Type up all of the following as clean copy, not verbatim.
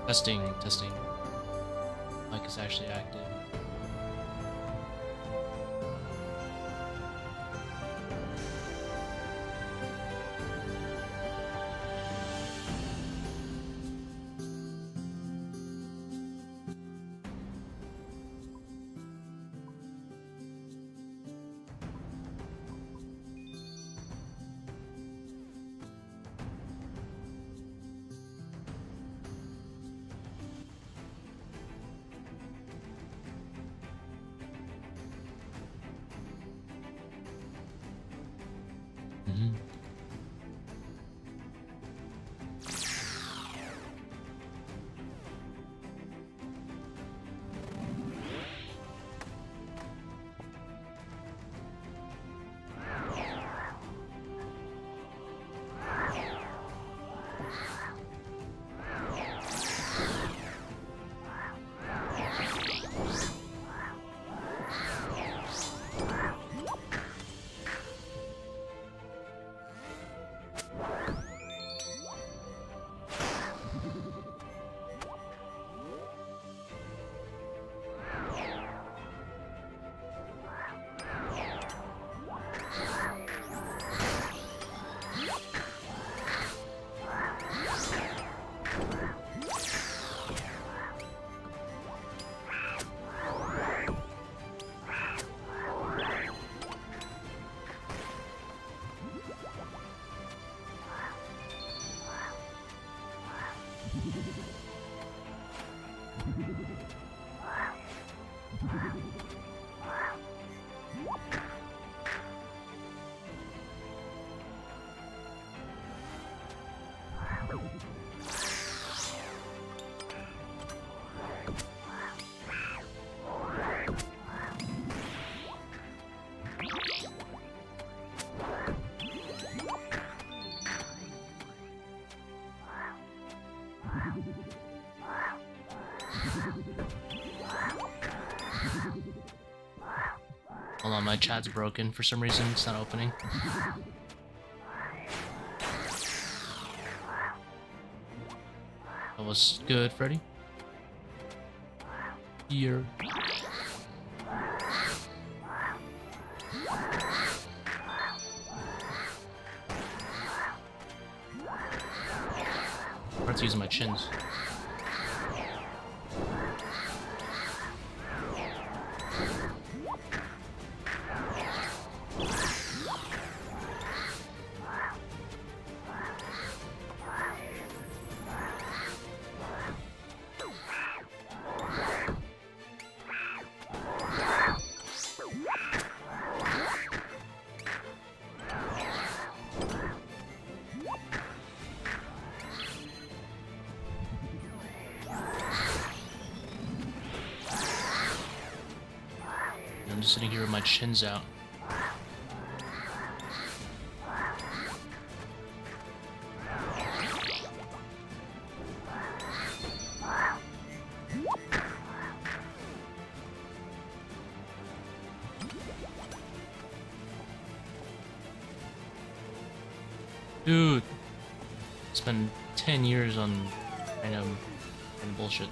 Testing, testing. Mic is actually active. Mm-hmm. Hold on, my chat's broken for some reason. It's not opening. That was good, Freddy. Here. I have to use my chins. I'm just sitting here with my chins out. Dude, spend 10 years on random bullshit.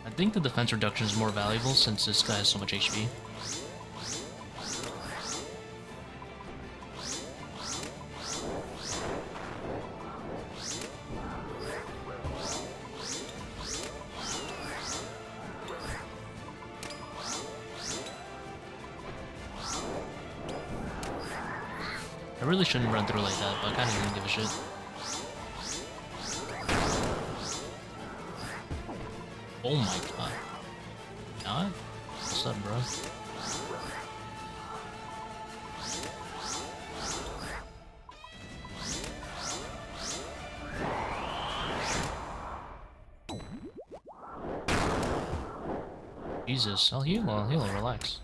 I think the defense reduction is more valuable since this guy has so much HP. I really shouldn't run through like that, but I kinda didn't give a shit. Oh my god. God? What's up, bro? Jesus, I'll heal, relax.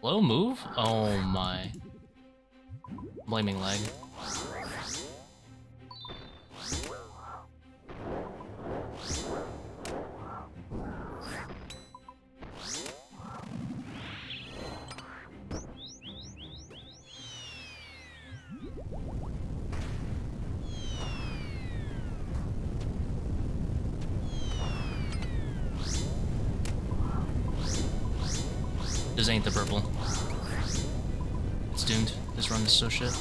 Low move? Oh my. Blaming lag. This ain't the purple. It's doomed. This run is so shit.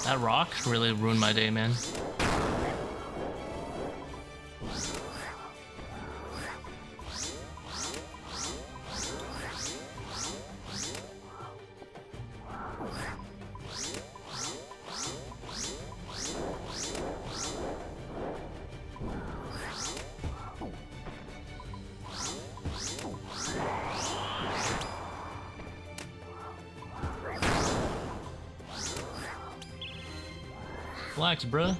That rock really ruined my day, man. Relax, bruh.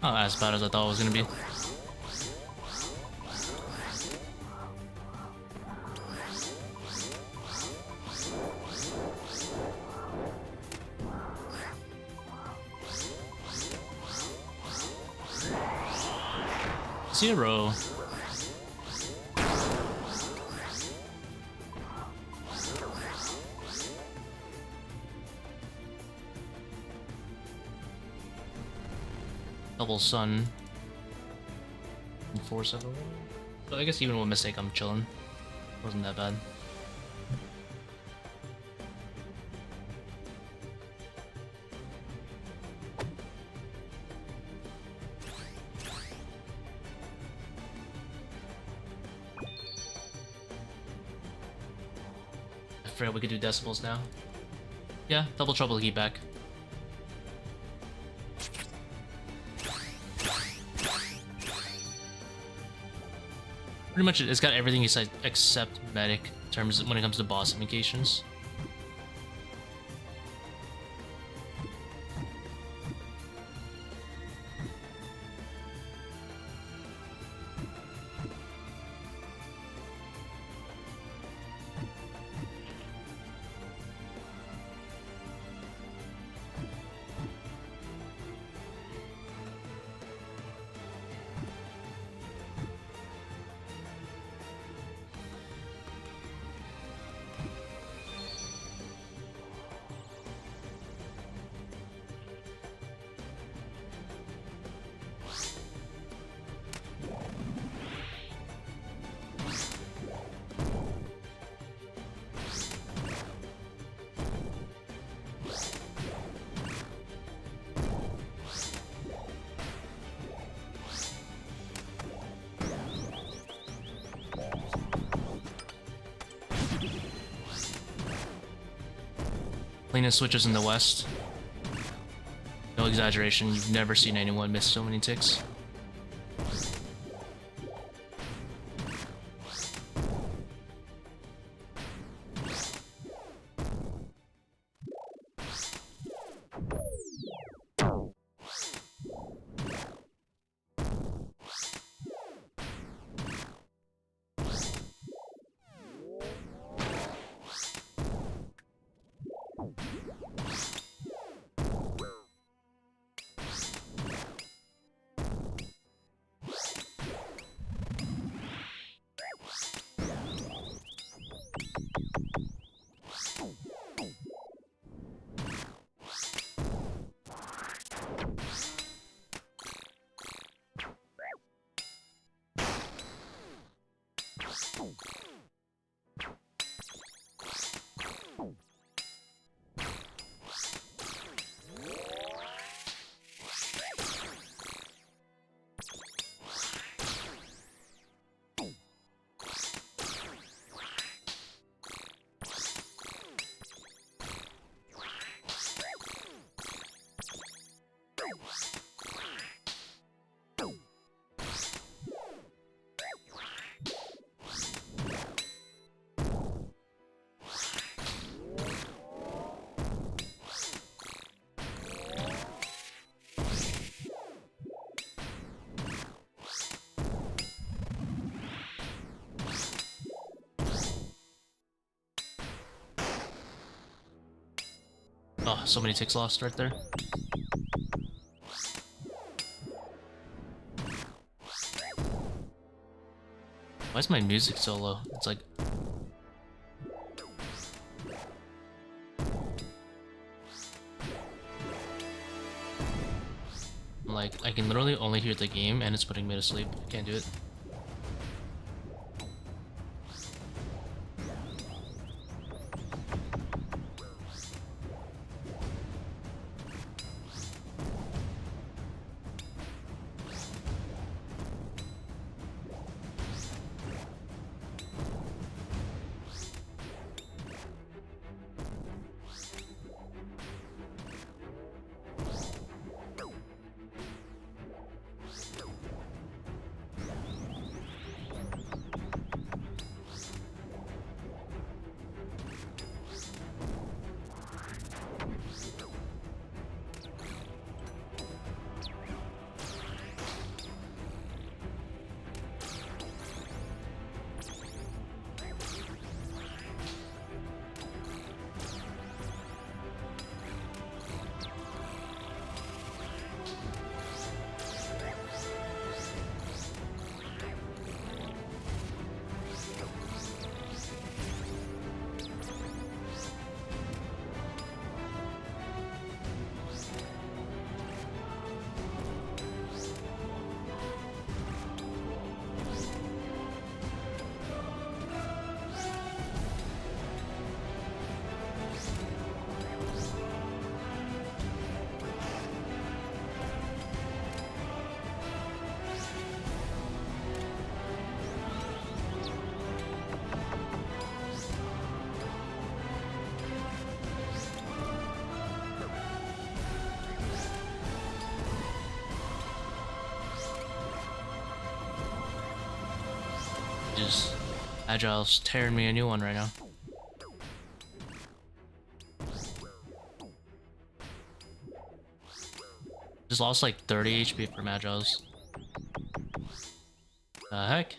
Not as bad as I thought it was gonna be. Zero. Double sun. And 4-7. So I guess even with mistake, I'm chilling. Wasn't that bad. I forgot we could do decibels now. Yeah, double trouble to keep back. Pretty much it's got everything except medic in terms of when it comes to boss indications. Cleanest switches in the West. No exaggeration, you've never seen anyone miss so many ticks. Oh, so many ticks lost right there. Why is my music so low? It's like... like, I can literally only hear the game and it's putting me to sleep. I can't do it. Just Agile's tearing me a new one right now. Just lost like 30 HP from Agile's. The heck?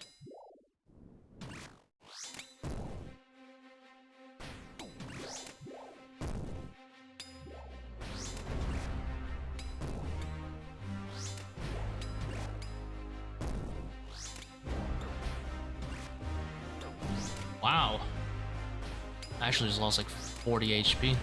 Wow. I actually just lost like 40 HP.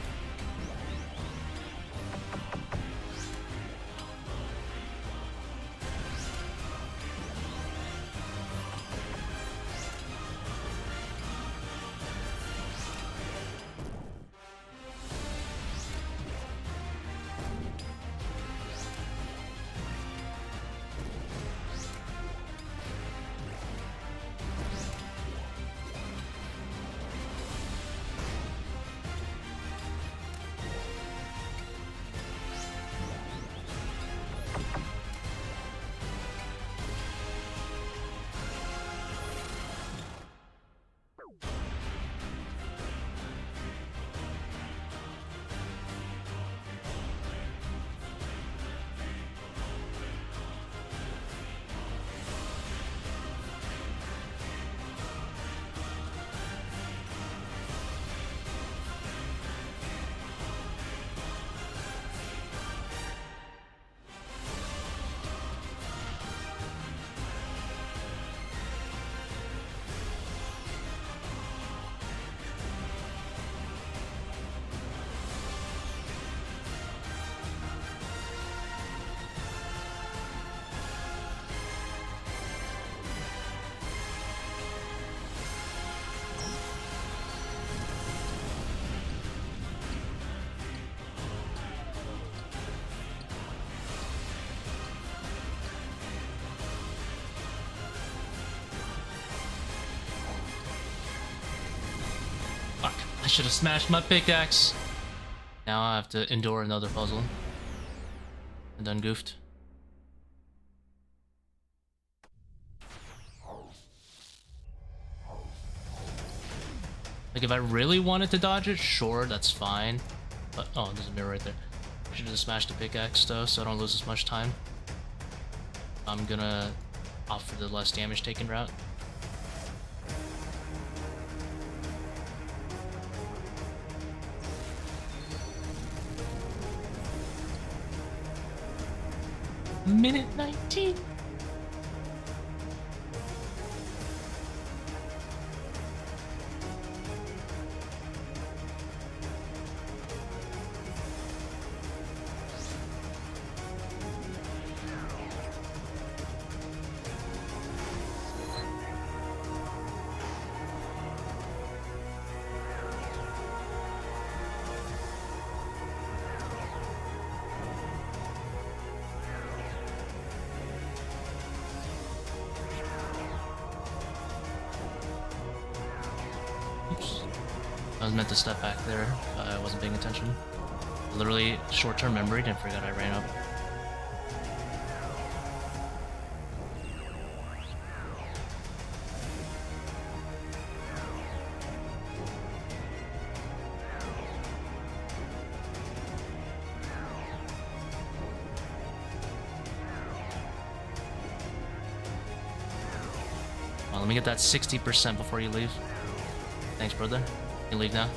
should have smashed my pickaxe. Now I have to endure another puzzle. And done goofed. Like, if I really wanted to dodge it, sure, that's fine. But, oh, there's a mirror right there. I should have just smashed the pickaxe, though, so I don't lose as much time. I'm gonna opt for the less damage taken route. Minute 19. Oops. I was meant to step back there. I wasn't paying attention. Literally short-term memory and forgot I ran up. Well, let me get that 60% before you leave. Thanks, brother. You can leave now.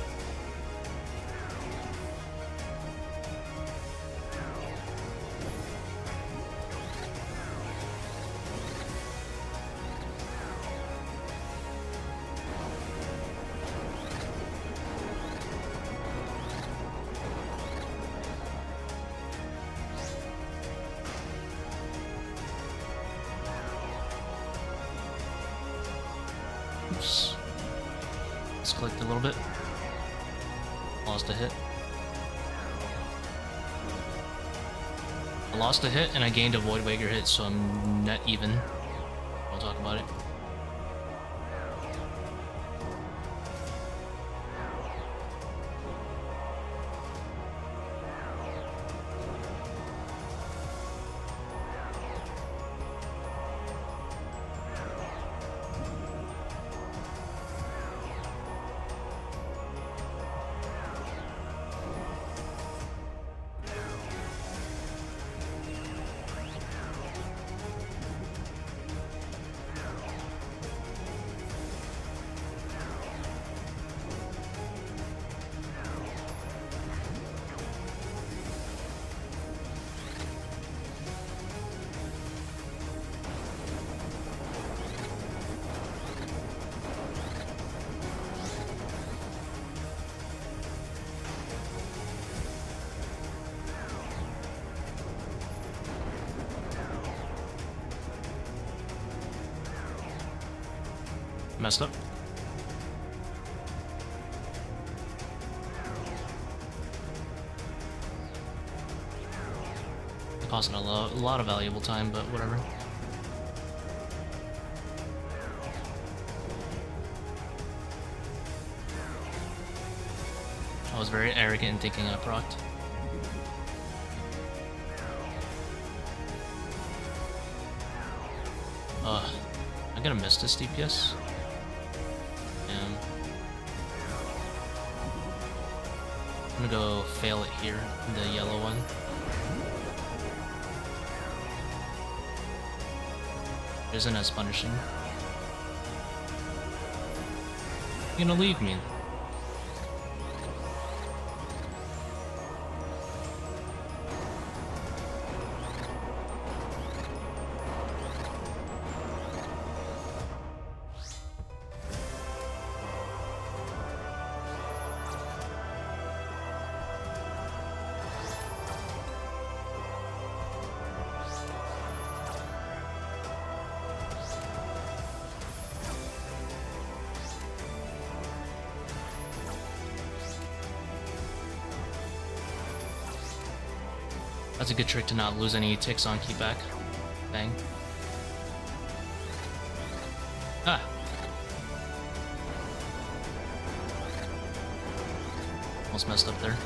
Oops. Just clicked a little bit. Lost a hit. I lost a hit and I gained a Void Wager hit, so I'm net even. I'll talk about it. Messed up. It costing a lot of valuable time, but whatever. I was very arrogant in thinking I procced. I'm gonna miss this DPS. I'm gonna go fail it here, the yellow one. It isn't as punishing. You're gonna leave me. That's a good trick to not lose any ticks on keepback. Bang. Ah! Almost messed up there.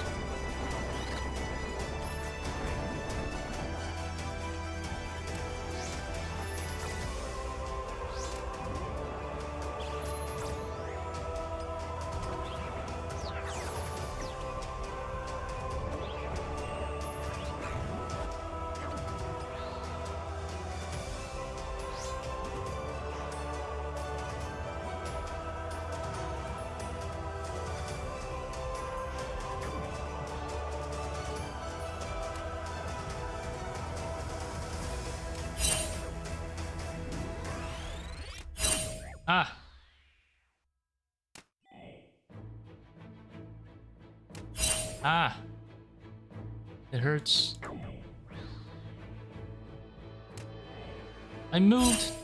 Ah! Ah! It hurts. I moved!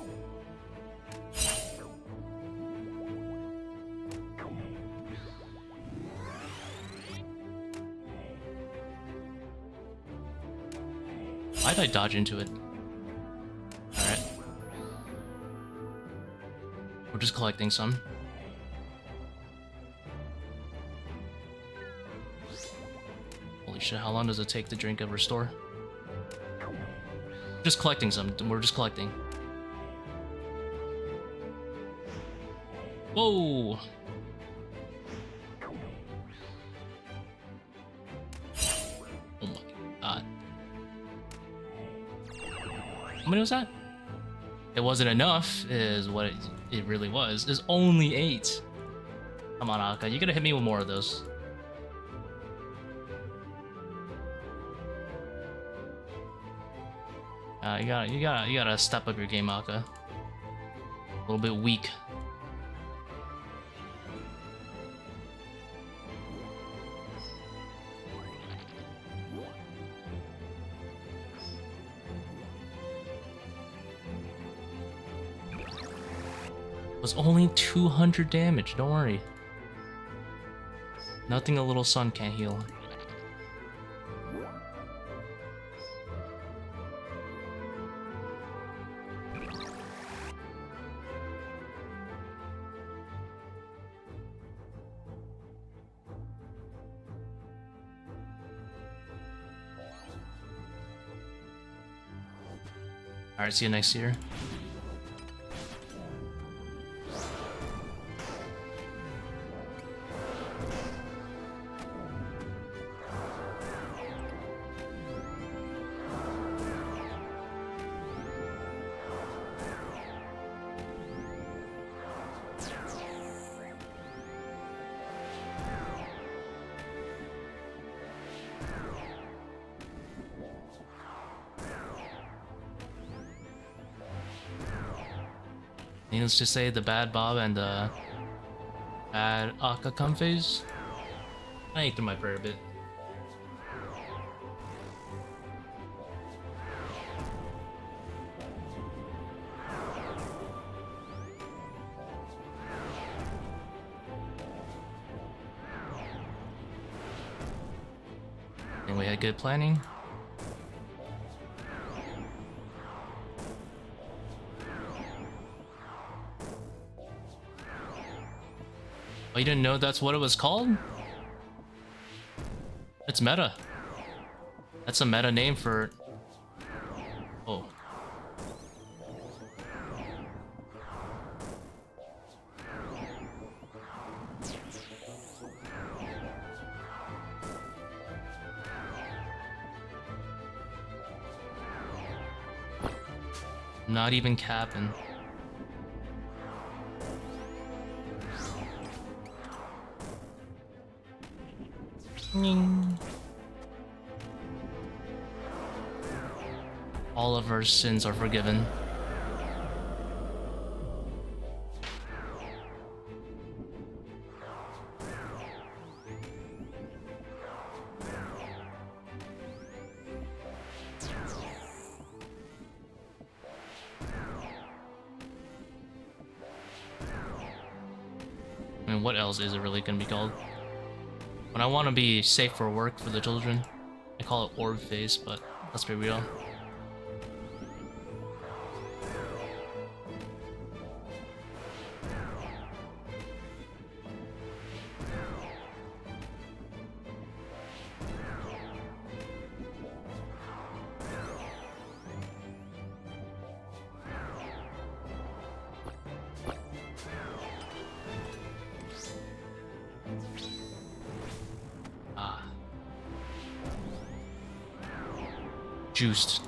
Why'd I dodge into it? Alright. We're just collecting some. Holy shit, how long does it take to drink a restore? Just collecting some. We're just collecting. Whoa! Oh my god. How many was that? It wasn't enough, is what it really was. It's only 8. Come on, Aka, you gotta hit me with more of those. You gotta step up your game, Aka. A little bit weak. It was only 200 damage, don't worry. Nothing a little sun can't heal. Alright, see you next year. Needless to say, the bad Bob and the bad Aka come phase. I ate through my prayer a bit. And we had good planning. Oh, you didn't know that's what it was called? It's meta. That's a meta name for... Oh. Not even capping. All of our sins are forgiven. I mean, what else is it really gonna be called? When I want to be safe for work for the children, I call it orb face, but let's be real. juiced.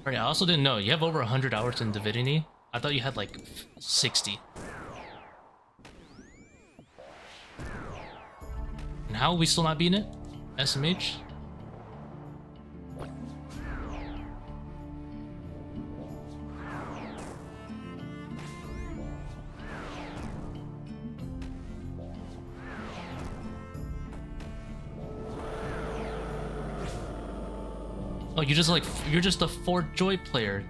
Alright, I also didn't know you have over 100 hours in Divinity. I thought you had like 60. And how are we still not beating it? SMH? Oh, you're just a Fort Joy player.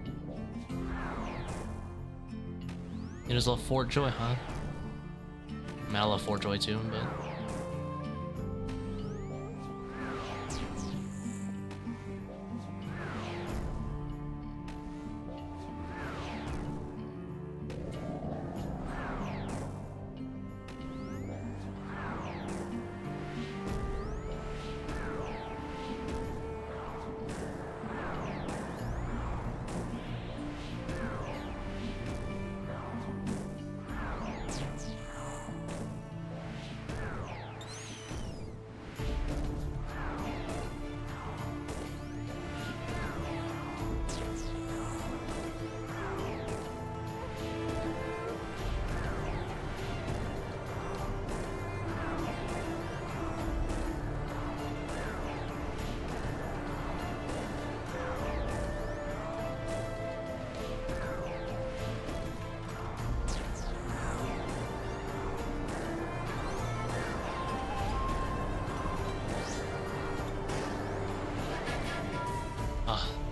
You just love Fort Joy, huh? I mean, I love Fort Joy too, but...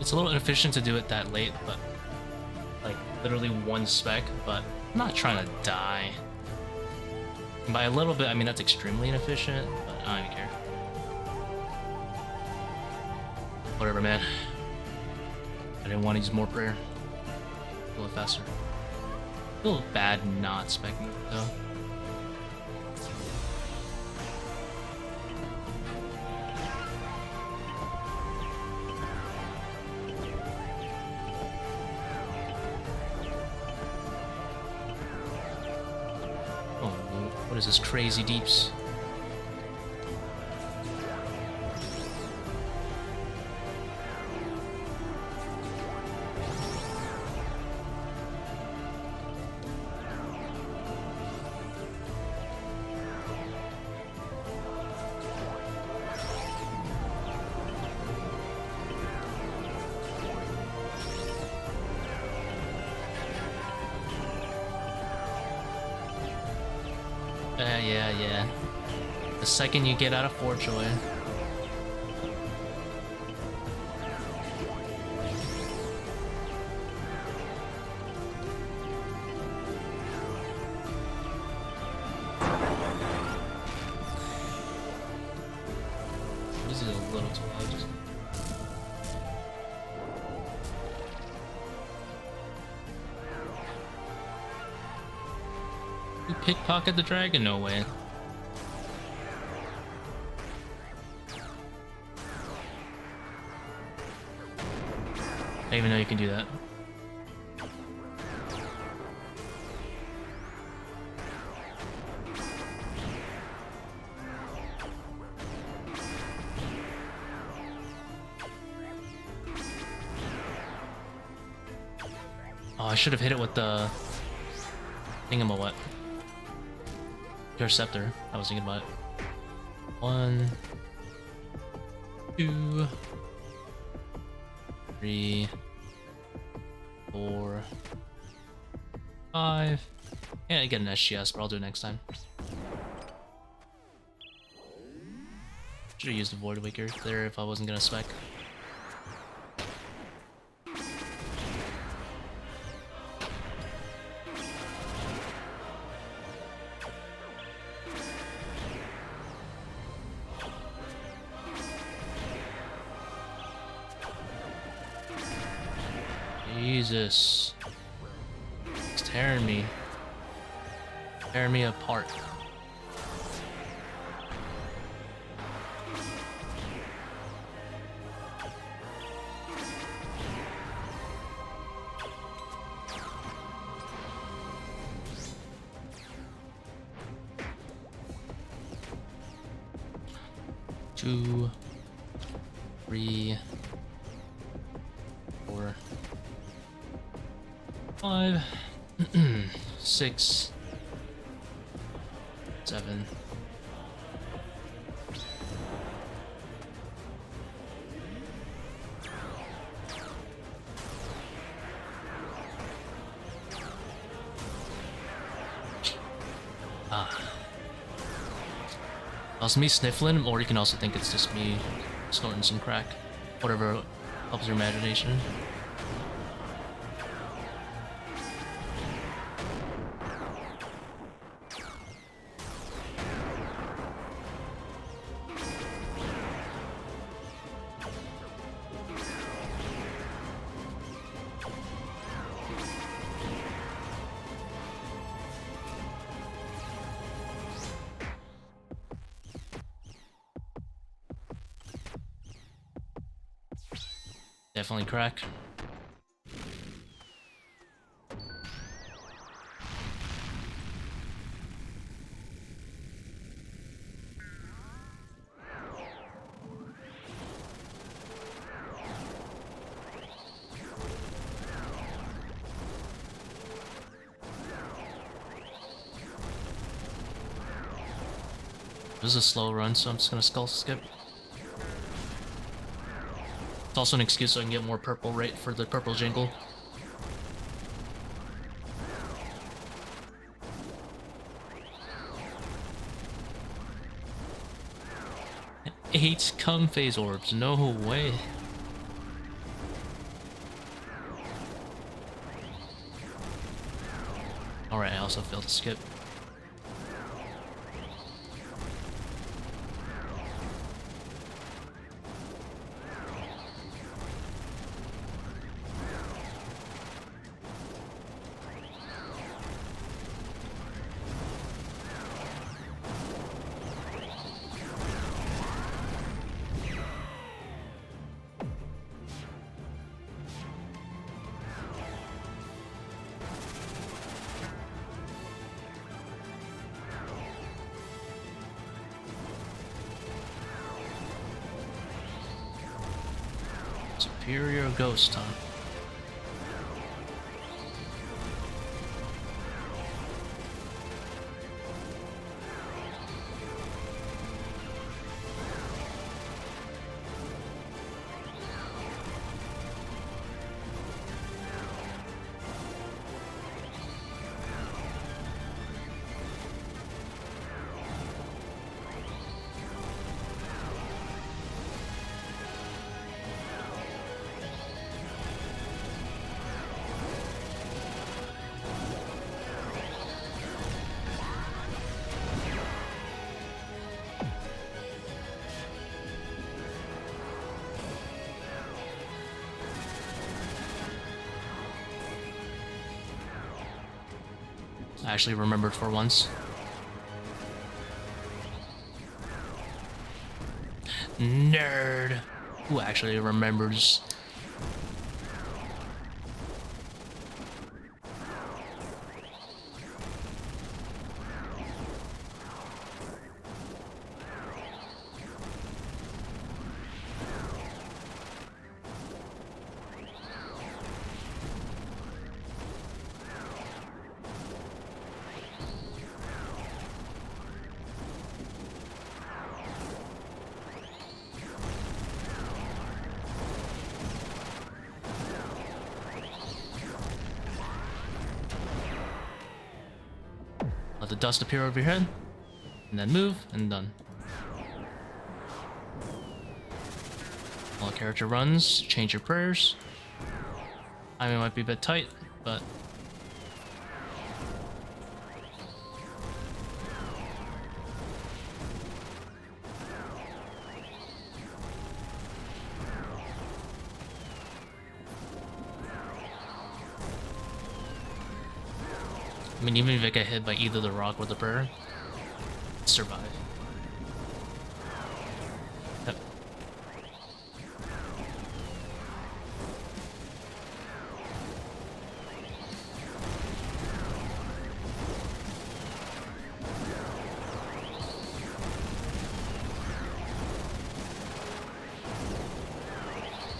It's a little inefficient to do it that late, but like literally one spec, but I'm not trying to die. And by a little bit, I mean that's extremely inefficient, but I don't even care. Whatever, man. I didn't want to use more prayer. A little faster. I feel bad not specking though. What is this crazy deeps? Yeah. The second you get out of Fort Joy. This is a little too low. You pickpocket the dragon? No way. I didn't even know you can do that. Oh, I should have hit it with the thingamawhat. Your scepter. I was thinking about it. 1, 2, 3, 4, 5. Yeah, I get an SGS, but I'll do it next time. Should have used the Void Waker there if I wasn't gonna spec. Jesus. It's tearing me. Tearing me apart. 2, 3, 4, 5, 6, 7. Also me sniffling, or you can also think it's just me snorting some crack. Whatever helps your imagination. Definitely crack. This is a slow run, so I'm just gonna skull skip. It's also an excuse so I can get more purple rate for the purple jingle. Eight cum phase orbs, no way. Alright, I also failed to skip. Superior ghost, huh? I actually remembered for once. Nerd! Who actually remembers? Let the dust appear over your head, and then move, and done. While a character runs, change your prayers. I mean, it might be a bit tight, but... I mean, even if I get hit by either the rock or the prayer, survive. Yep.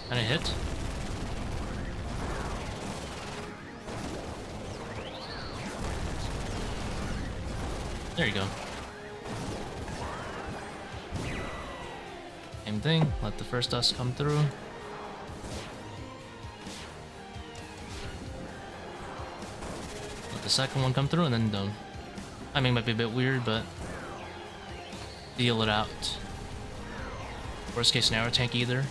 Can I hit? There you go. Same thing, let the first dust come through. Let the second one come through and then done. Timing might be a bit weird, but deal it out. Worst case scenario, tank either.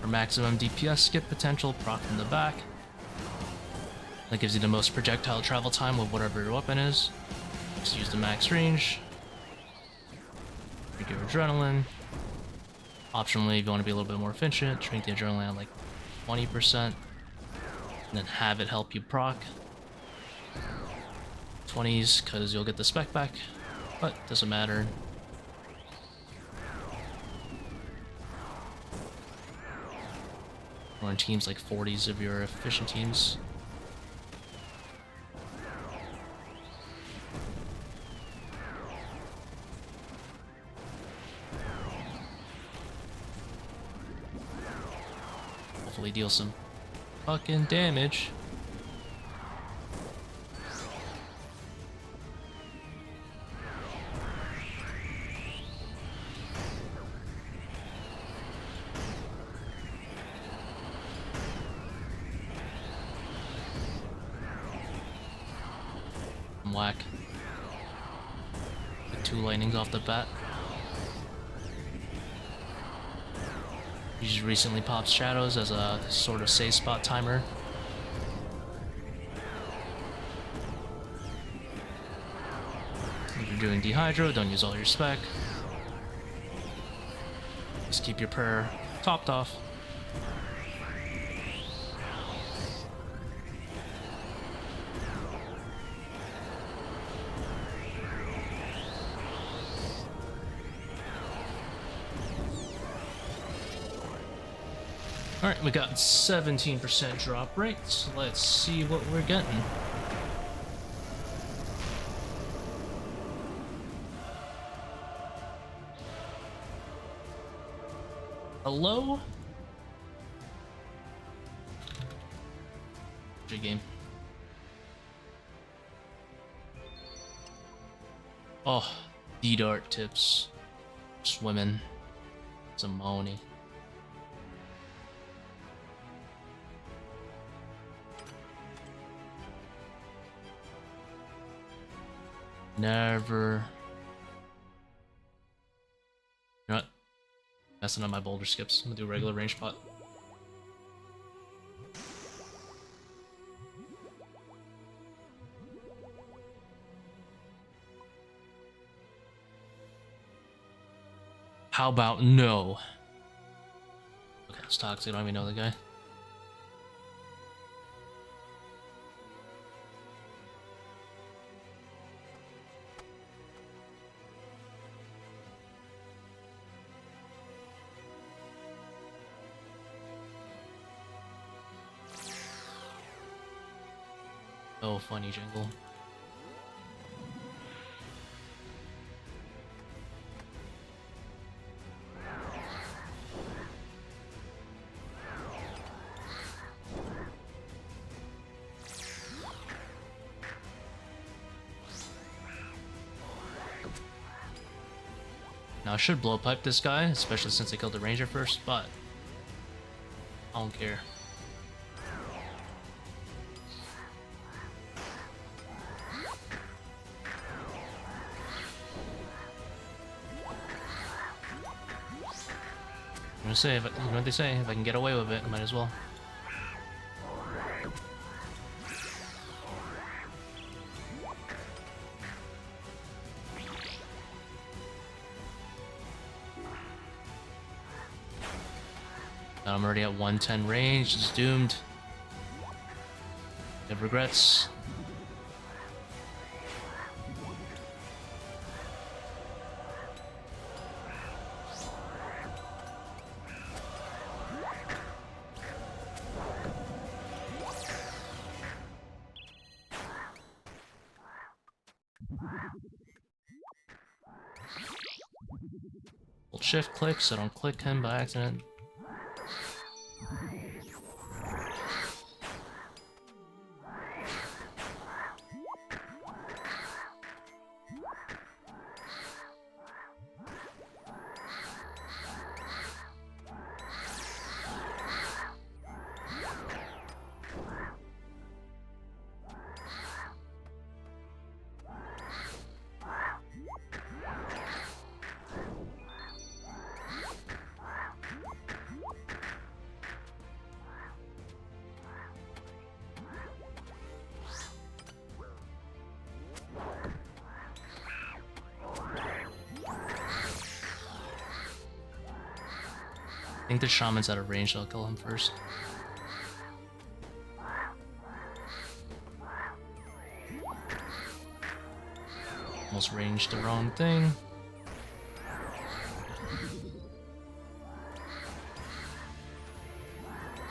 For maximum DPS, skip potential, proc from the back. That gives you the most projectile travel time with whatever your weapon is. Just use the max range. Drink your adrenaline. Optionally, if you want to be a little bit more efficient, drink the adrenaline at like 20%. And then have it help you proc. 20s, because you'll get the spec back. But doesn't matter. Or in teams like 40s if you're efficient teams. Hopefully deal some fucking damage. Whack. Like 2 lightnings off the bat. He just recently popped shadows as a sort of safe spot timer. If you're doing dehydro, don't use all your spec. Just keep your prayer topped off. Alright, we got 17% drop rate, so let's see what we're getting. Hello? Good game. Oh, D-dart tips. Swimming. Zamoni. Never. You know what? Messing up my boulder skips. I'm gonna do a regular range pot. How about no? Okay, it's toxic. I don't even know the guy. Oh, funny Jingle. Now I should blow pipe this guy, especially since I killed the ranger first, but I don't care. I'm gonna say, you know what they say, if I can get away with it, I might as well. I'm already at 110 range, it's doomed. No regrets. Hold shift click so I don't click him by accident. I think the shaman's out of range, so I'll kill him first. Almost ranged the wrong thing.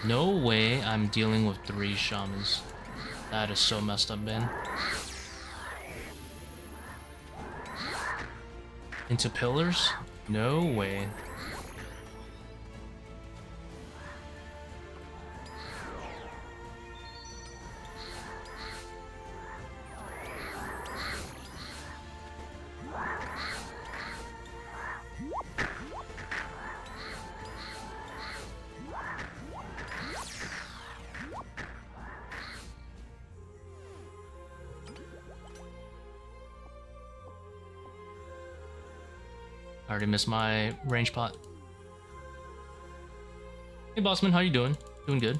No way I'm dealing with 3 shamans. That is so messed up, man. Into pillars? No way. I already missed my range pot. Hey Bossman, how you doing? Doing good.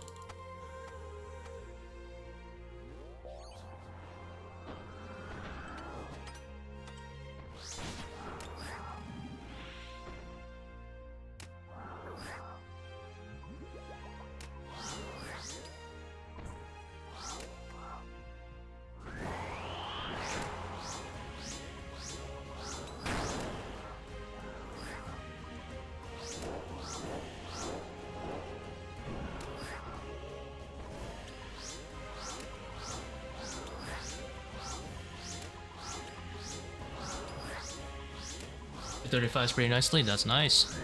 $35 pretty nicely, that's nice.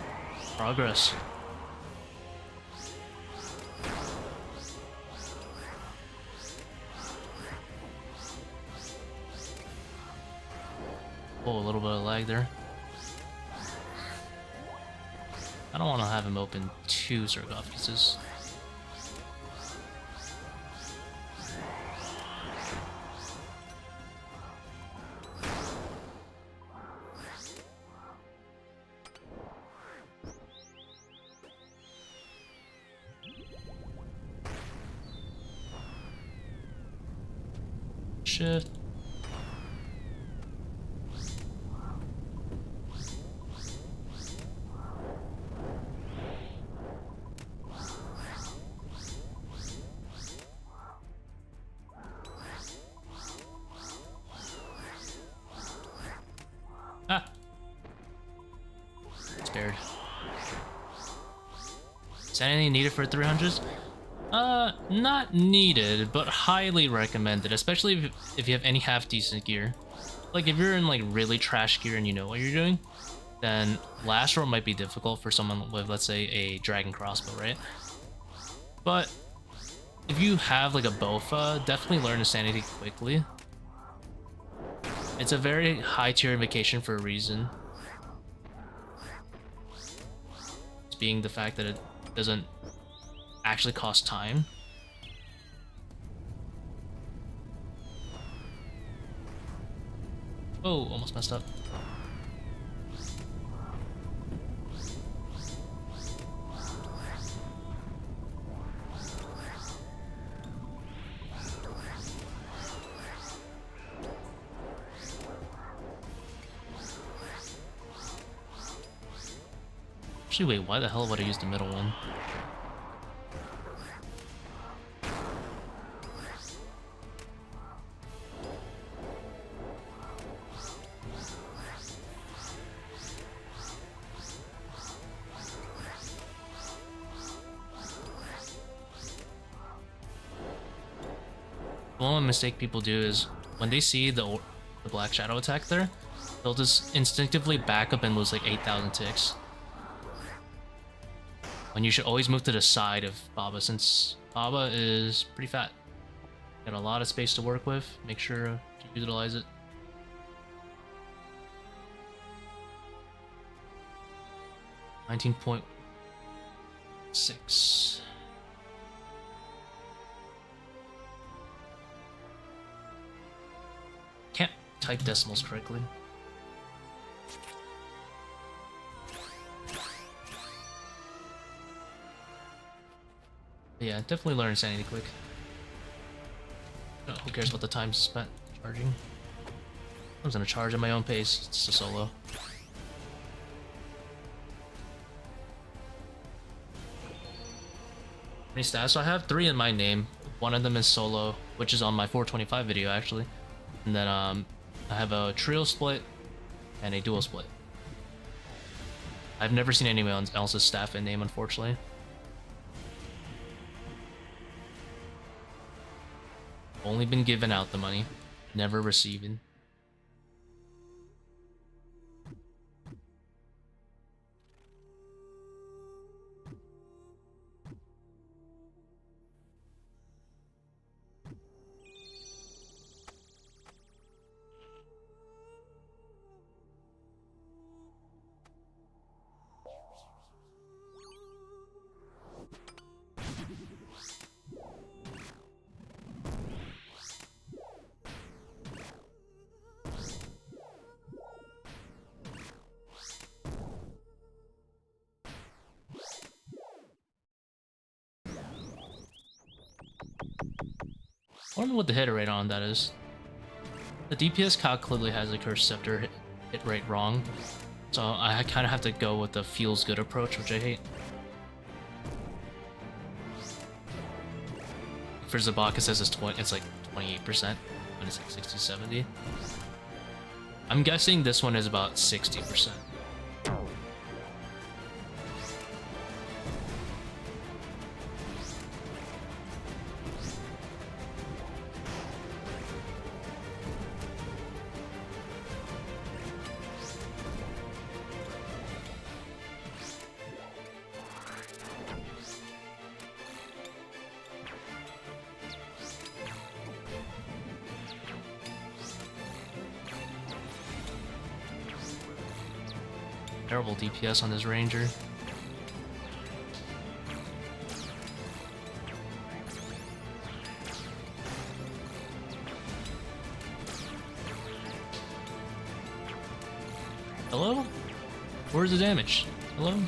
Progress. Oh, a little bit of lag there. I don't want to have him open 2 sarcophaguses. Shift. Ah. Spared. Is that anything needed for 300s? Not needed, but highly recommended, especially if you have any half-decent gear. Like, if you're in, like, really trash gear and you know what you're doing, then last roll might be difficult for someone with, let's say, a dragon crossbow, right? But if you have, like, a Bofa, definitely learn Insanity quickly. It's a very high-tier invocation for a reason. It's being the fact that it doesn't actually cost time. Oh, almost messed up. Actually, wait, why the hell would I use the middle one? One mistake people do is when they see the the black shadow attack there, he'll just instinctively back up and lose like 8,000 ticks. And you should always move to the side of Baba, since Baba is pretty fat. Got a lot of space to work with. Make sure to utilize it. $19.6. Can't type decimals correctly. Yeah, definitely learn Insanity quick. Oh, who cares about the time spent charging? I'm gonna charge at my own pace. It's a solo. How many stats do I have? 3 in my name. One of them is solo, which is on my 425 video actually. And then I have a trio split and a duo split. I've never seen anyone else's staff in name, unfortunately. Only been given out the money, never receiving. I don't know what the hit rate on that is. The DPS calc clearly has the Curse Scepter hit rate wrong, so I kind of have to go with the feels good approach, which I hate. For zebak, it says it's like 28%, but it's like 60-70. I'm guessing this one is about 60%. Terrible DPS on this ranger. Hello? Where's the damage? Hello?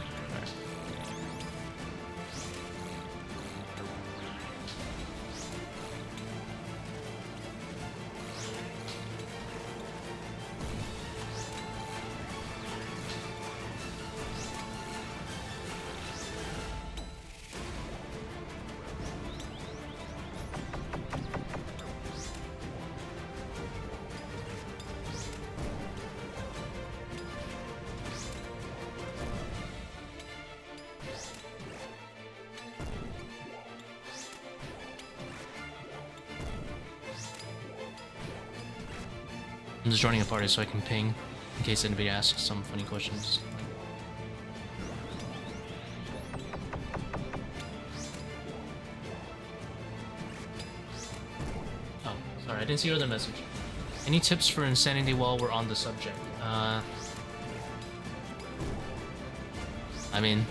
I'm just joining a party so I can ping in case anybody asks some funny questions. Oh, sorry, I didn't see your other message. Any tips for Insanity while we're on the subject? I mean,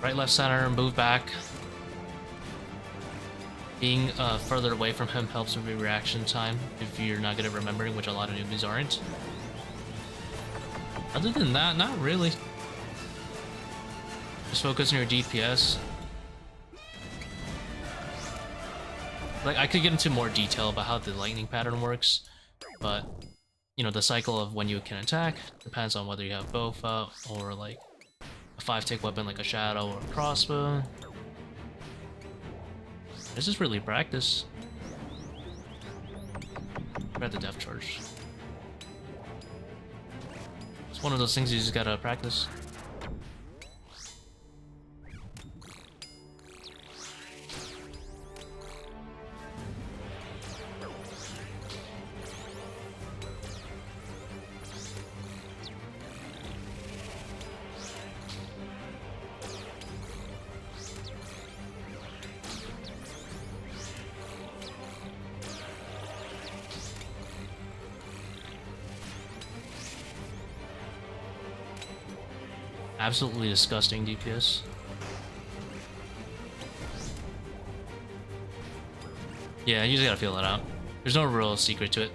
right, left, center, move back. Being further away from him helps with your reaction time if you're not good at remembering, which a lot of newbies aren't. Other than that, not really. Just focus on your DPS. Like, I could get into more detail about how the lightning pattern works, but, you know, the cycle of when you can attack depends on whether you have both out or, like, a 5-tick weapon like a shadow or a crossbow. This is really practice. Grab the depth charge. It's one of those things you just gotta practice. Absolutely disgusting DPS. Yeah, you just gotta feel it out. There's no real secret to it.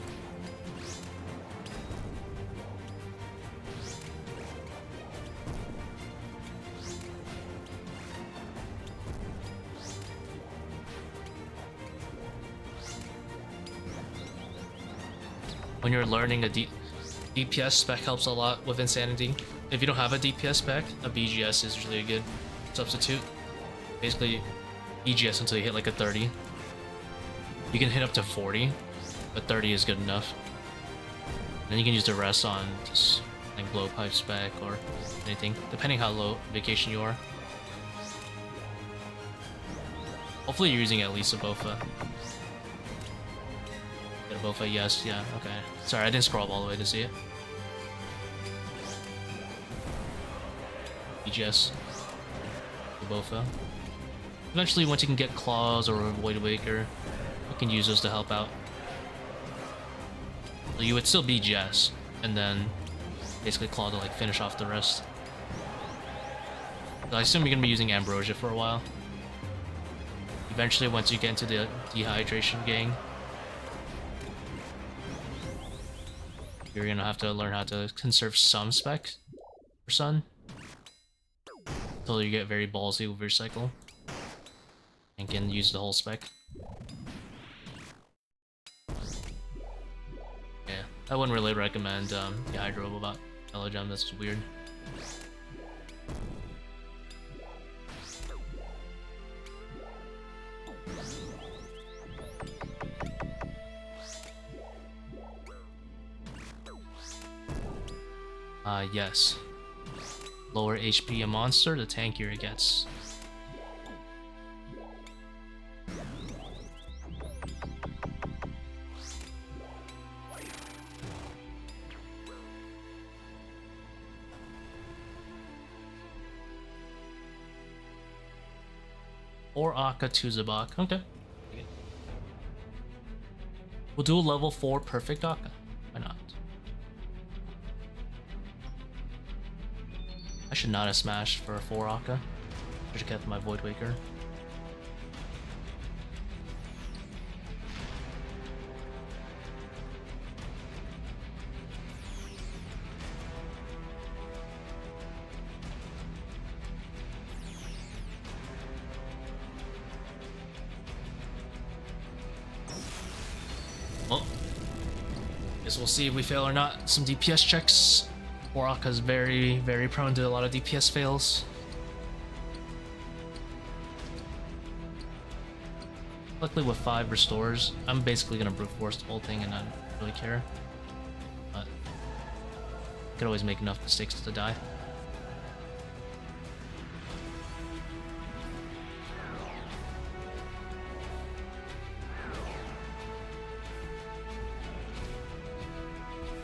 When you're learning a DPS spec helps a lot with Insanity. If you don't have a DPS spec, a BGS is usually a good substitute. Basically, BGS until you hit like a 30. You can hit up to 40, but 30 is good enough. Then you can use the rest on just like blowpipe spec or anything, depending how low vacation you are. Hopefully you're using at least a Bofa. Get a Bofa, yes, yeah, okay. Sorry, I didn't scroll up all the way to see it. BGS. The Bofa. Eventually, once you can get Claws or Void Waker, you can use those to help out. So you would still BGS, and then basically Claw to like finish off the rest. So I assume you're gonna be using Ambrosia for a while. Eventually, once you get into the Dehydration gang, you're gonna have to learn how to conserve some spec for Sun until you get very ballsy with your cycle and can use the whole spec. Yeah, I wouldn't really recommend Dehydro about Yellow Gem, that's just weird. Yes. Lower HP a monster, the tankier it gets. Or Akka to zebak. Okay. We'll do a level 4 perfect Akka. Why not? I should not have smashed for a 4 Akka. I should have kept my Void Waker. Well, guess we'll see if we fail or not. Some DPS checks. Oraka's very, very prone to a lot of DPS fails. Luckily with 5 restores, I'm basically gonna brute force the whole thing and not really care. But I could always make enough mistakes to die.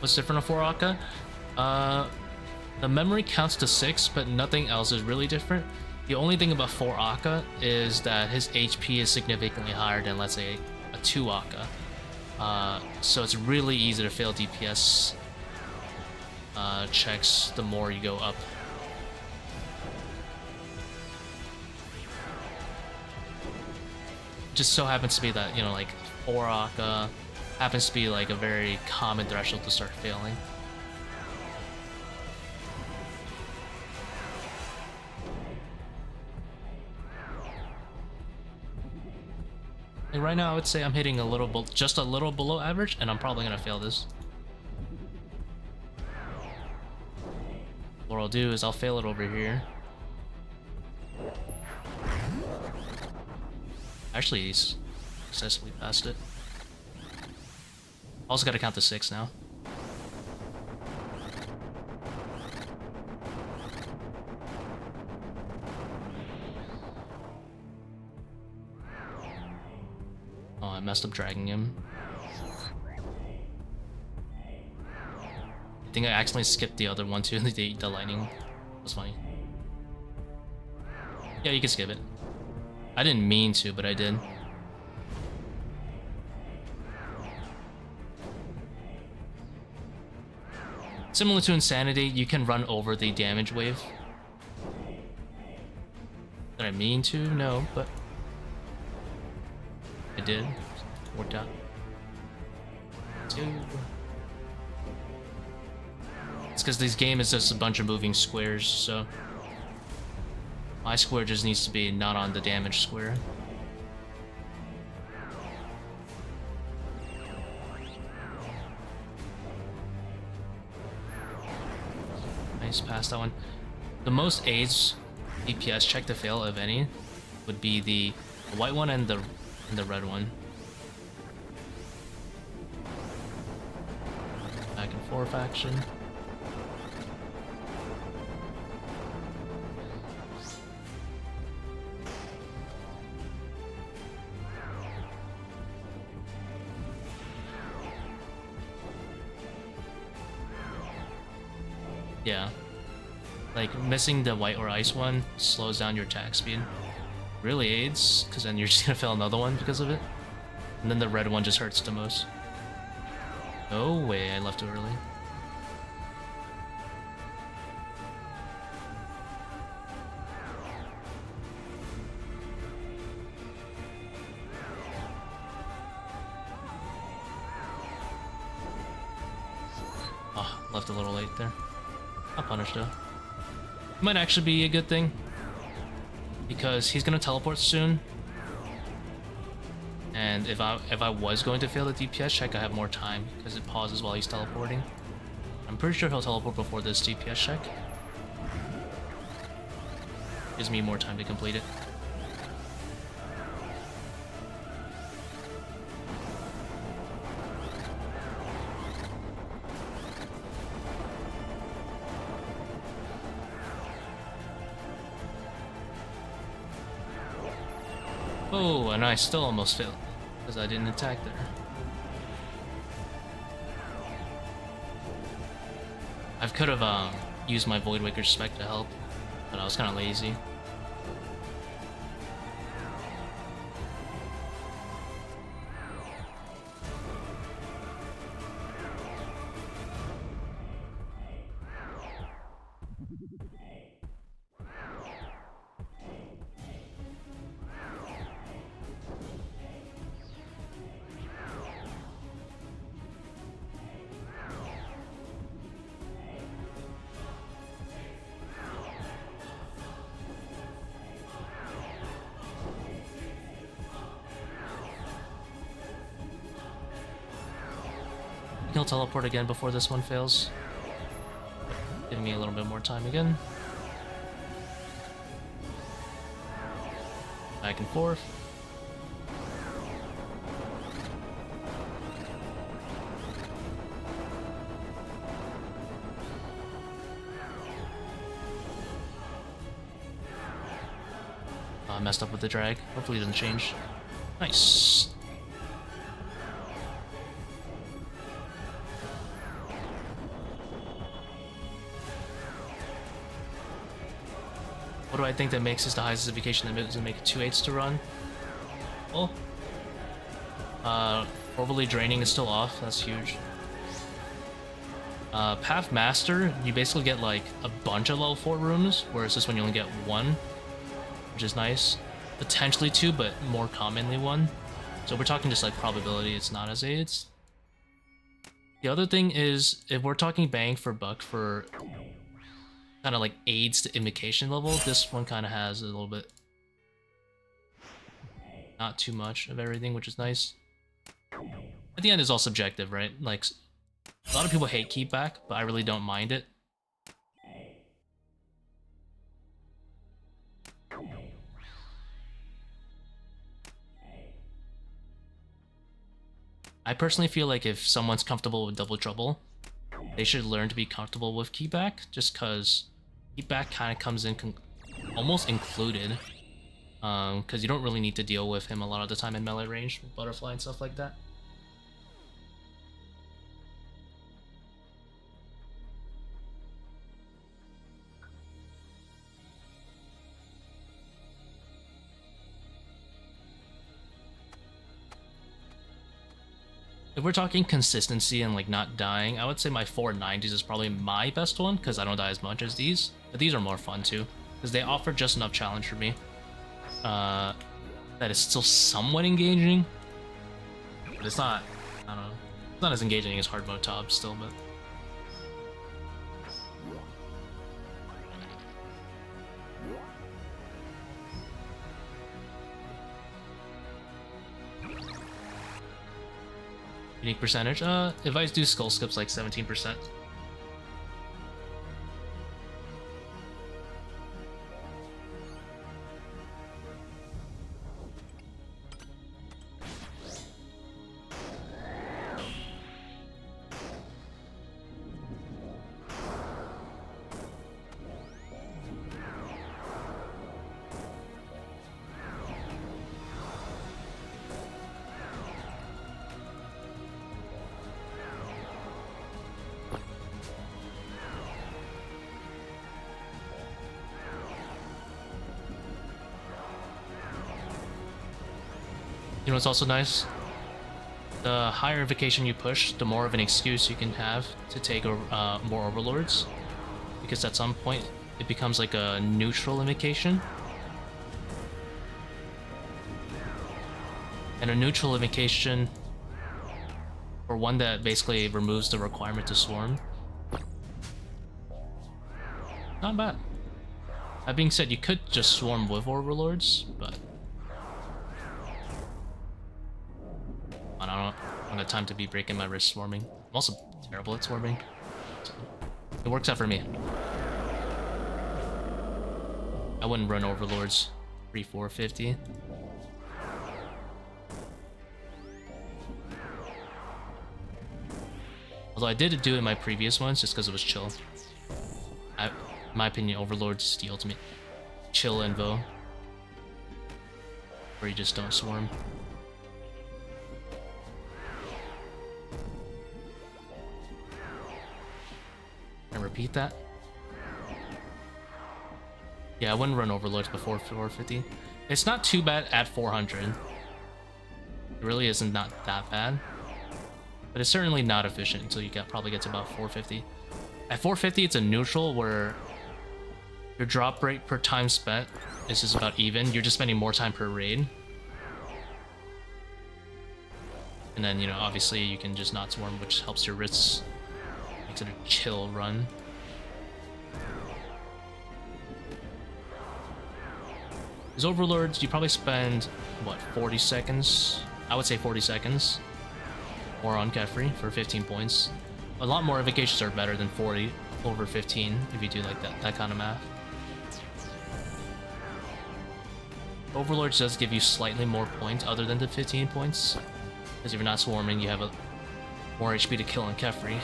What's different for Oraka? The memory counts to 6, but nothing else is really different. The only thing about 4 Akka is that his HP is significantly higher than, let's say, a 2 Akka. So it's really easy to fail DPS checks the more you go up. Just so happens to be that, you know, like 4 Akka happens to be like a very common threshold to start failing. Like right now, I would say I'm hitting a little, just a little below average, and I'm probably gonna fail this. What I'll do is I'll fail it over here. Actually, he's successfully passed it. Also gotta count to 6 now. Oh, I messed up dragging him. I think I accidentally skipped the other one too, the lightning. That's funny. Yeah, you can skip it. I didn't mean to, but I did. Similar to Insanity, you can run over the damage wave I mean to? No, but I did. Worked out. 2. It's because this game is just a bunch of moving squares, so my square just needs to be not on the damage square. Nice, past that one. The most aids DPS check to fail, if any, would be the white one and the red one. Back and forth action. Yeah. Like, missing the white or ice one slows down your attack speed. Really aids, because then you're just gonna fail another one because of it. And then the red one just hurts the most. No way, I left too early. Oh, left a little late there. I'll punish though. Might actually be a good thing, because he's gonna teleport soon, and if I was going to fail the DPS check, I have more time because it pauses while he's teleporting. I'm pretty sure he'll teleport before this DPS check. Gives me more time to complete it. Oh, and I still almost failed because I didn't attack there. I could have used my Void Waker's spec to help, but I was kind of lazy. He'll teleport again before this one fails. Giving me a little bit more time again. Back and forth. Oh, I messed up with the drag. Hopefully it doesn't change. Nice. What do I think that makes this the highest justification that doesn't make it 2/8 to run? Well, overly draining is still off. That's huge. Path Master, you basically get like a bunch of level 4 rooms, whereas this one you only get 1, which is nice. Potentially 2, but more commonly 1. So we're talking just like probability, it's not as aids. The other thing is, if we're talking bang for buck for kind of like aids to invocation level, this one kind of has a little bit, not too much of everything, which is nice. At the end, it's all subjective, right? Like, a lot of people hate keep back, but I really don't mind it. I personally feel like if someone's comfortable with double trouble, they should learn to be comfortable with keep back, just because keep back kind of comes in almost included, because you don't really need to deal with him a lot of the time in melee range with butterfly and stuff like that. If we're talking consistency and like not dying, I would say my 490s is probably my best one, because I don't die as much as these. But these are more fun too, because they offer just enough challenge for me. that is still somewhat engaging, but it's not. I don't know. It's not as engaging as hard mode top still, but. Unique percentage? If I do skull skips, like 17%. You know what's also nice? The higher invocation you push, the more of an excuse you can have to take more overlords. Because at some point, it becomes like a neutral invocation. And a neutral invocation, or one that basically removes the requirement to swarm. Not bad. That being said, you could just swarm with overlords, but I don't have time to be breaking my wrist swarming. I'm also terrible at swarming, so it works out for me. I wouldn't run overlords 3-4-50. Although I did do it in my previous ones just because it was chill. In my opinion, overlords is the ultimate chill invo, where you just don't swarm. And repeat that. Yeah, I wouldn't run overlords before 450. It's not too bad at 400. It really isn't not that bad. But it's certainly not efficient until you probably get to about 450. At 450, it's a neutral where your drop rate per time spent is just about even. You're just spending more time per raid. And then, you know, obviously you can just not swarm, which helps your wrists. Makes it a chill run. As overlords, you probably spend, what, 40 seconds? I would say 40 seconds. More on Kefri for 15 points. A lot more invocations are better than 40 over 15 if you do like that kind of math. Overlords does give you slightly more points other than the 15 points. Because if you're not swarming, you have more HP to kill on Kefri.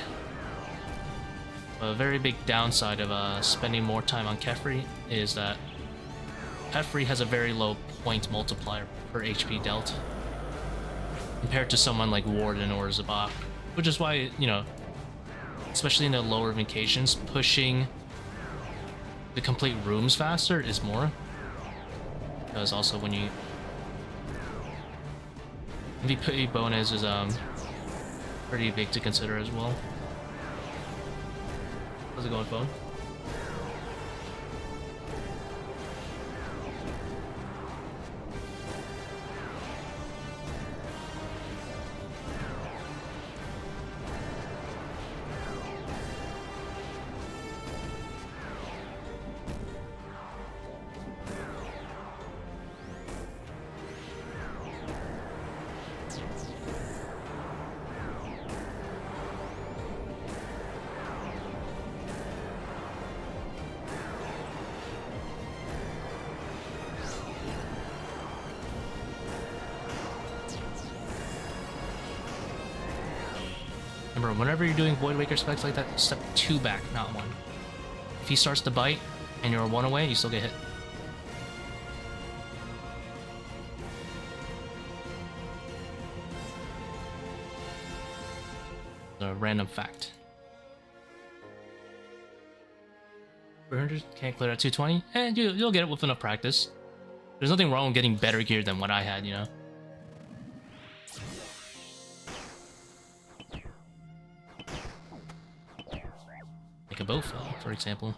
A very big downside of spending more time on Kefri is that Kefri has a very low point multiplier per HP dealt compared to someone like Warden or Zebak, which is why, you know, especially in the lower invocations, pushing the complete rooms faster is more. Because also when you MVP bonus is pretty big to consider as well. How's it going, phone? Remember, whenever you're doing Void Waker specs like that, step 2 back, not 1. If he starts to bite and you're 1 away, you still get hit. A random fact. 300 can't clear at 220, and you'll get it with enough practice. There's nothing wrong with getting better gear than what I had, you know. Like a bow fell, for example,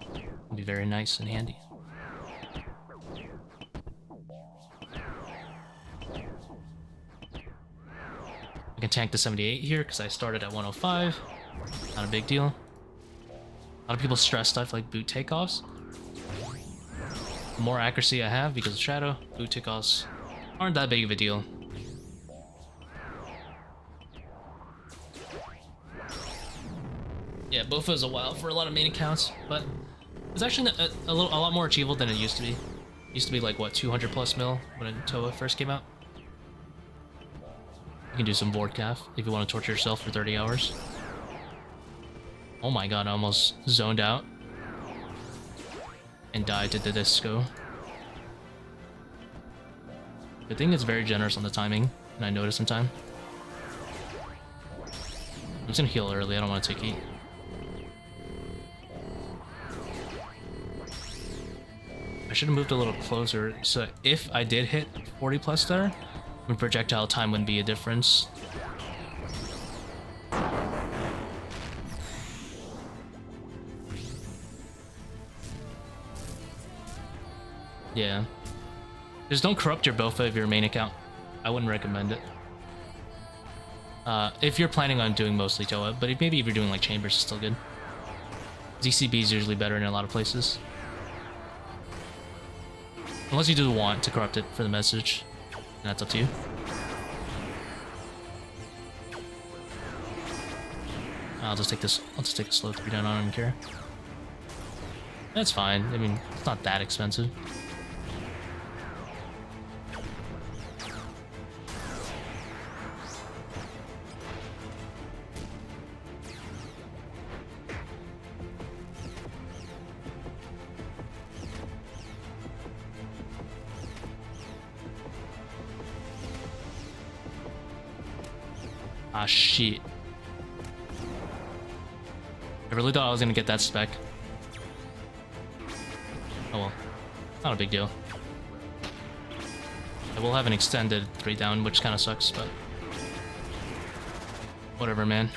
would be very nice and handy. can tank the 78 here because I started at 105. Not a big deal. A lot of people stress stuff like boot takeoffs. The more accuracy I have because of Shadow, boot takeoffs aren't that big of a deal. Yeah, Bofa is a while for a lot of main accounts, but it's actually a lot more achievable than it used to be. It used to be like, what, 200 plus mil when ToA first came out? You can do some board calf if you want to torture yourself for 30 hours. Oh my god, I almost zoned out and died to the disco. Good thing it's very generous on the timing, and I noticed in time. I'm just gonna heal early, I don't want to take heat. I should have moved a little closer, so if I did hit 40 plus there, my projectile time wouldn't be a difference. Yeah. Just don't corrupt your Bofa of your main account. I wouldn't recommend it. If you're planning on doing mostly ToA, but maybe if you're doing like chambers, it's still good. ZCB is usually better in a lot of places. Unless you do want to corrupt it for the message, and that's up to you. I'll just take this. I'll just take a slow 3 down. I don't care. That's fine. I mean, it's not that expensive. Ah, shit. I really thought I was gonna get that spec. Oh well. Not a big deal. I will have an extended 3 down, which kind of sucks, but... whatever, man.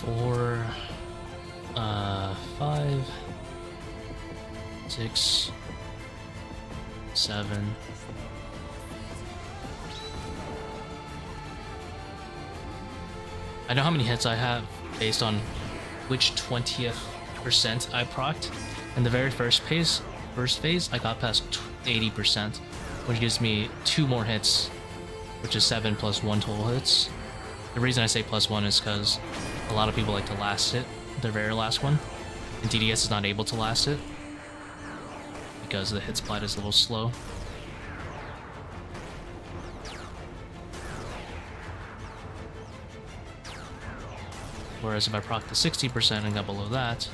Four, 5, 6, 7. I know how many hits I have based on which 20th percent I procced. In the very first phase, I got past 80%, which gives me 2 more hits, which is 7 plus 1 total hits. The reason I say plus 1 is because a lot of people like to last it, their very last one, and DDS is not able to last it because the hit split is a little slow. Whereas if I proc the 60% and got below that,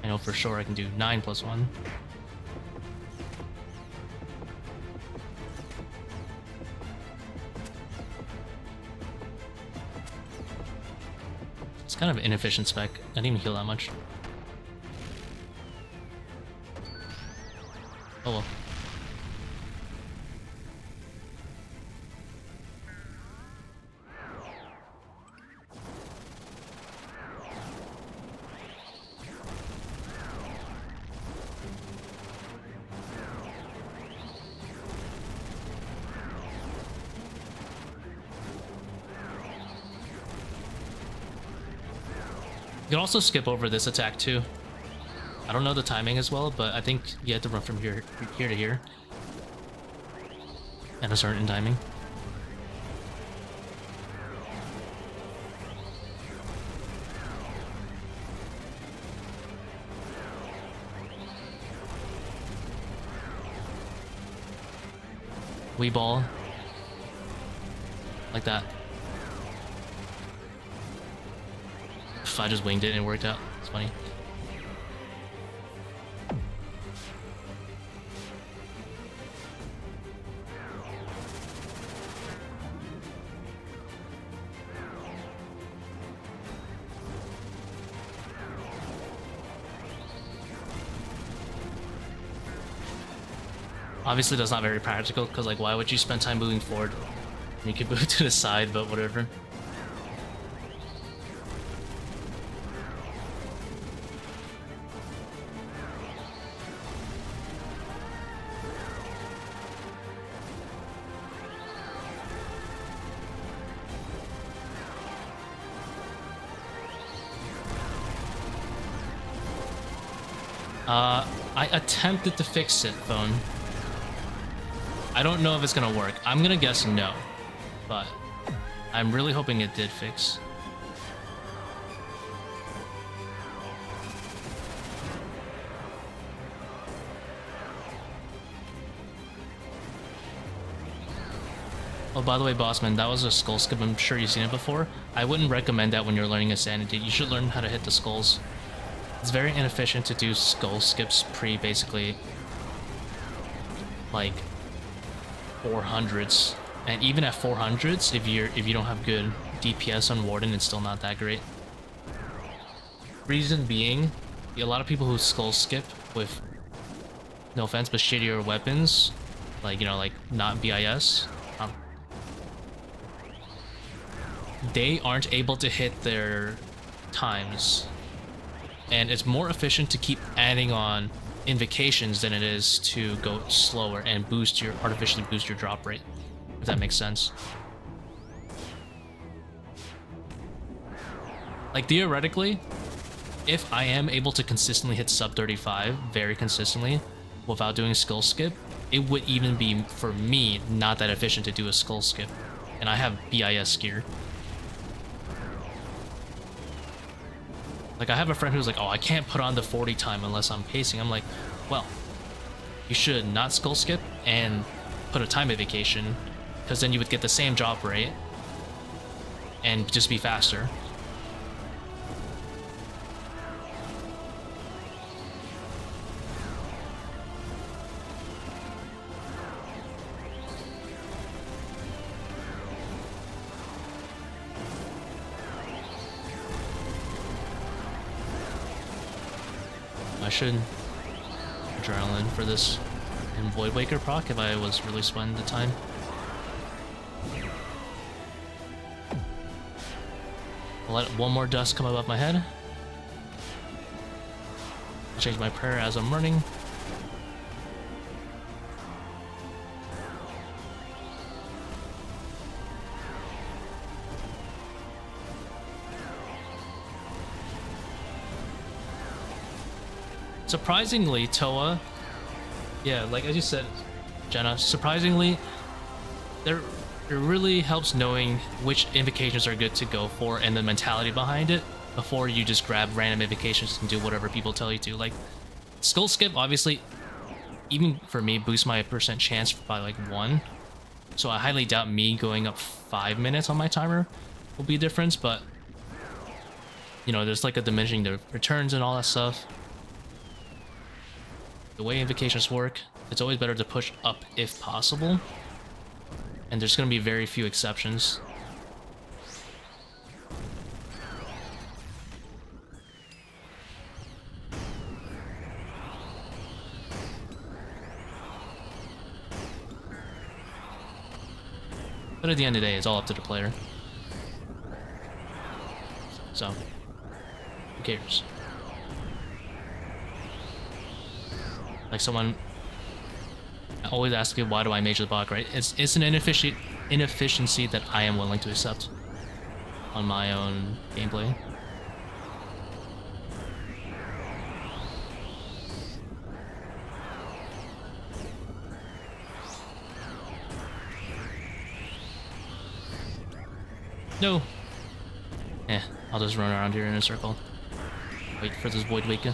I know for sure I can do 9 plus 1. It's kind of an inefficient spec. I didn't even heal that much. Oh well. You can also skip over this attack too. I don't know the timing as well, but I think you have to run from here to here at a certain timing. Wee ball. Like that. I just winged it and it worked out. It's funny. Obviously, that's not very practical, because, like, why would you spend time moving forward? You could move to the side, but whatever. I attempted to fix it, phone. I don't know if it's gonna work. I'm gonna guess no, but I'm really hoping it did fix. Oh, by the way, Bossman, that was a skull skip. I'm sure you've seen it before. I wouldn't recommend that when you're learning Insanity. You should learn how to hit the skulls. It's very inefficient to do skull skips basically like 400s, and even at 400s, if you don't have good DPS on Warden, it's still not that great. Reason being, a lot of people who skull skip with, no offense, but shittier weapons, like, you know, like not BIS, they aren't able to hit their times. And it's more efficient to keep adding on invocations than it is to go slower and artificially boost your drop rate, if that makes sense. Like, theoretically, if I am able to consistently hit sub 35 very consistently without doing a skill skip, it would even be, for me, not that efficient to do a skull skip. And I have BIS gear. Like, I have a friend who's like, oh, I can't put on the 40 time unless I'm pacing. I'm like, well, you should not skull skip and put a time evocation, because then you would get the same drop rate and just be faster. I should adrenaline for this and Void Waker proc if I was really spending the time. I'll let one more dust come above my head. I'll change my prayer as I'm running. Surprisingly, ToA, yeah, like as you said, Jenna, surprisingly, it really helps knowing which invocations are good to go for and the mentality behind it before you just grab random invocations and do whatever people tell you to. Like, skull skip, obviously, even for me, boosts my percent chance by like 1. So I highly doubt me going up 5 minutes on my timer will be a difference, but, you know, there's like a diminishing the returns and all that stuff. The way invocations work, it's always better to push up if possible, and there's going to be very few exceptions. But at the end of the day, it's all up to the player. So, who cares? Like, someone always asks me, why do I major the block, right? It's an inefficiency that I am willing to accept on my own gameplay. No. I'll just run around here in a circle. Wait for this Void Waker.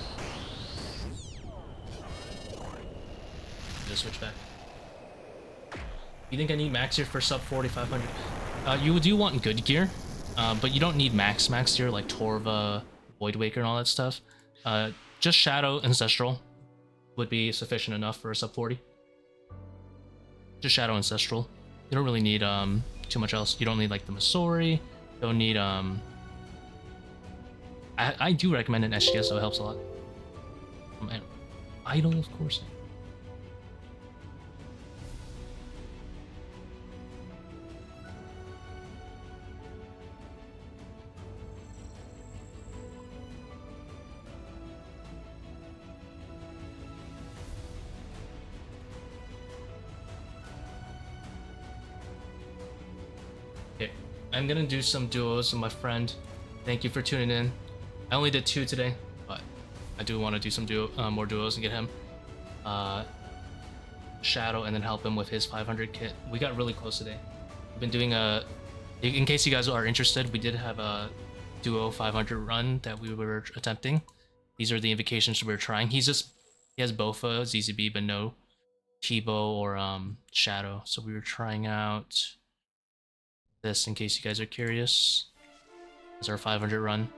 Switch back. You think I need max gear for sub 4500? You do want good gear, but you don't need max gear like Torva, Void Waker, and all that stuff. Just Shadow Ancestral would be sufficient enough for a sub 40. Just Shadow Ancestral. You don't really need too much else. You don't need like the Masori. Don't need I do recommend an SGS, though. It helps a lot. Idle, of course. I'm gonna do some duos with my friend. Thank you for tuning in. I only did 2 today, but I do want to do some more duos and get him Shadow and then help him with his 500 kit. We got really close today. We've been doing in case you guys are interested, we did have a duo 500 run that we were attempting. These are the invocations we were trying. He has Bofa, ZZB, but no T-Bow or Shadow. So we were trying out this in case you guys are curious. This is our 500 run.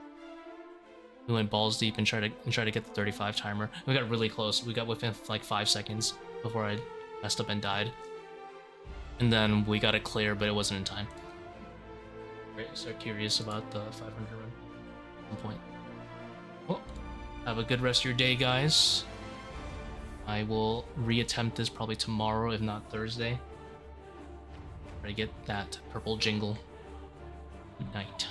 We went balls deep and tried to get the 35 timer. We got really close. We got within like 5 seconds before I messed up and died. And then we got it clear, but it wasn't in time. Right, so curious about the 500 run at some point. Well, have a good rest of your day, guys. I will reattempt this probably tomorrow, if not Thursday. Try to get that purple jingle. Good night.